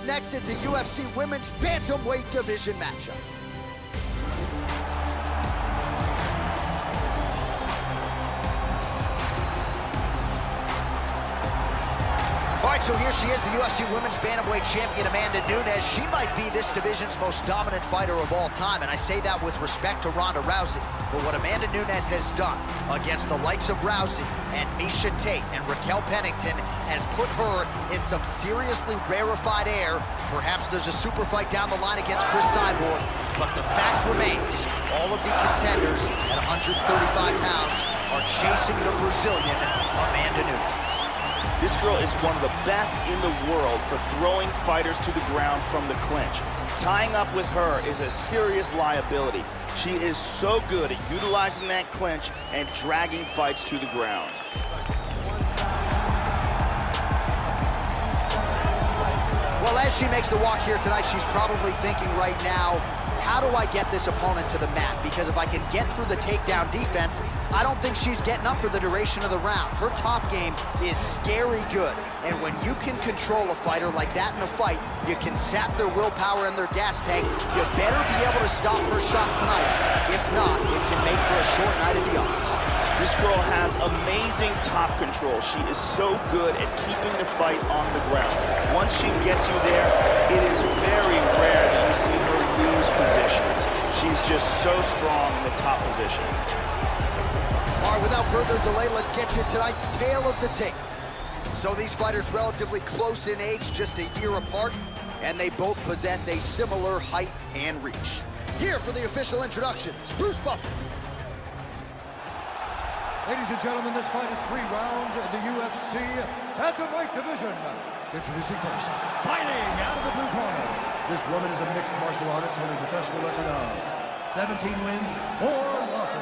Up next, it's a UFC Women's Bantamweight Division matchup. All right, so here she is, the UFC Women's Bantamweight Champion, Amanda Nunes. She might be this division's most dominant fighter of all time, and I say that with respect to Ronda Rousey. But what Amanda Nunes has done against the likes of Rousey and Miesha Tate and Raquel Pennington has put her in some seriously rarefied air. Perhaps there's a super fight down the line against Chris Cyborg, but the fact remains, all of the contenders at 135 pounds are chasing the Brazilian, Amanda Nunes. This girl is one of the best in the world for throwing fighters to the ground from the clinch. Tying up with her is a serious liability. She is so good at utilizing that clinch and dragging fights to the ground. Well, as she makes the walk here tonight, she's probably thinking right now, how do I get this opponent to the mat? Because if I can get through the takedown defense, I don't think she's getting up for the duration of the round. Her top game is scary good. And when you can control a fighter like that in a fight, you can sap their willpower and their gas tank. You better be able to stop her shot tonight. If not, it can make for a short night at the office. This girl has amazing top control. She is so good at keeping the fight on the ground. Once she gets you there, it is very rare that you see her lose positions. She's just so strong in the top position. All right, without further delay, let's get you tonight's tale of the tape. So these fighters relatively close in age, just a year apart, and they both possess a similar height and reach. Here for the official introductions, Bruce Buffer. Ladies and gentlemen, this fight is 3 rounds in the UFC Bantamweight Division. Introducing first, fighting out of the blue corner. This woman is a mixed martial artist with a professional record of 17 wins, 4 losses.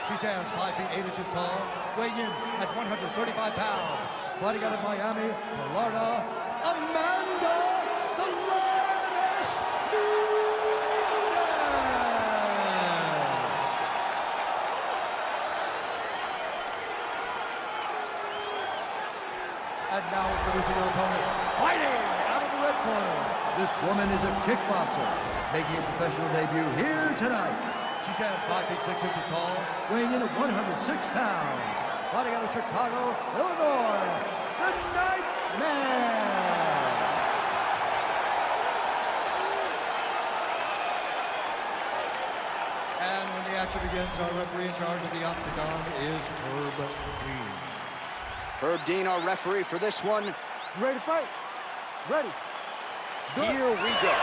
She stands 5 feet 8 inches tall, weighing in at 135 pounds. Fighting out of Miami, Florida, Amanda the Lioness Nunes. And now introducing her opponent, fighting out of the red corner. This woman is a kickboxer, making a professional debut here tonight. She stands 5 feet 6 inches tall, weighing in at 106 pounds. Fighting out of Chicago, Illinois, the Nightmare. And when the action begins, our referee in charge of the octagon is Herb Dean. Herb Dean, our referee for this one. You ready to fight? Ready. Here we go.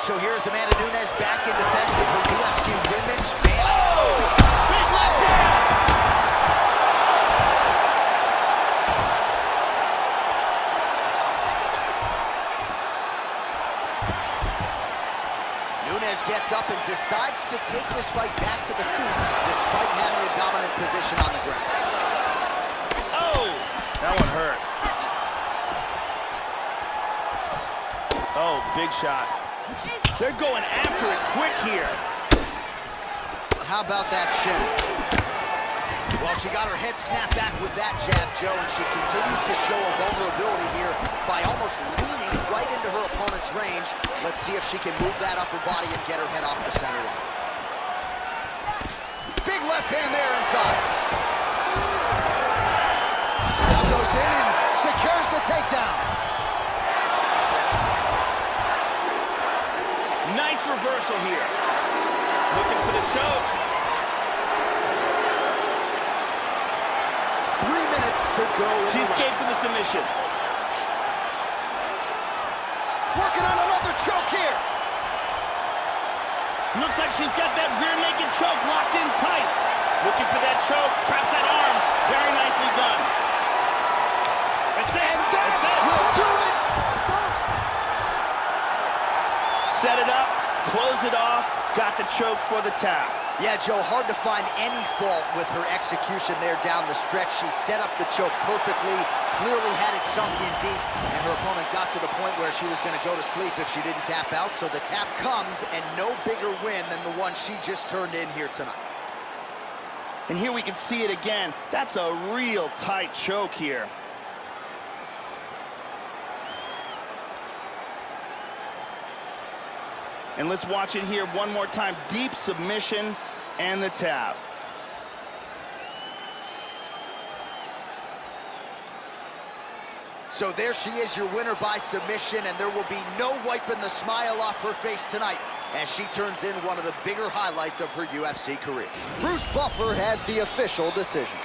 So here's Amanda Nunes back in defense of her UFC Women's Bantamweight. Big left hand! Nunes gets up and decides to take this fight back to the feet despite having a dominant position on the ground. Oh, that one hurt. Oh, big shot. They're going after it quick here. How about that shin? Well, she got her head snapped back with that jab, Joe, and she continues to show a vulnerability here by almost leaning right into her opponent's range. Let's see if she can move that upper body and get her head off the center line. Big left hand there inside. Now goes in and secures the takedown. Nice reversal here. Looking for the choke. 3 minutes to go. She escaped for the submission. Working on another choke here. Looks like she's got that rear naked choke locked in tight. Looking for that choke. Traps that arm. Very nicely done. That's it. And that will do it. Set it up, close it off, got the choke for the tap. Yeah, Joe, hard to find any fault with her execution there down the stretch. She set up the choke perfectly, clearly had it sunk in deep, and her opponent got to the point where she was going to go to sleep if she didn't tap out. So the tap comes, and no bigger win than the one she just turned in here tonight. And here we can see it again. That's a real tight choke here. And let's watch it here one more time. Deep submission and the tap. So there she is, your winner by submission, and there will be no wiping the smile off her face tonight as she turns in one of the bigger highlights of her UFC career. Bruce Buffer has the official decision.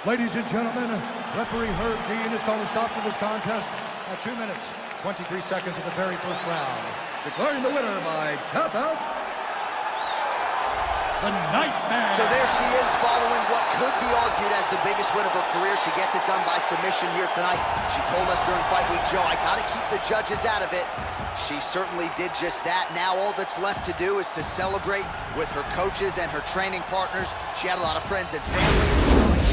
Ladies and gentlemen, referee Herb Dean has called a stop to this contest at 2 minutes, 23 seconds of the very first round. Declaring the winner by tap out, the Nightmare. So there she is, following what could be argued as the biggest win of her career. She gets it done by submission here tonight. She told us during Fight Week, Joe, I gotta keep the judges out of it. She certainly did just that. Now all that's left to do is to celebrate with her coaches and her training partners. She had a lot of friends and family in the building.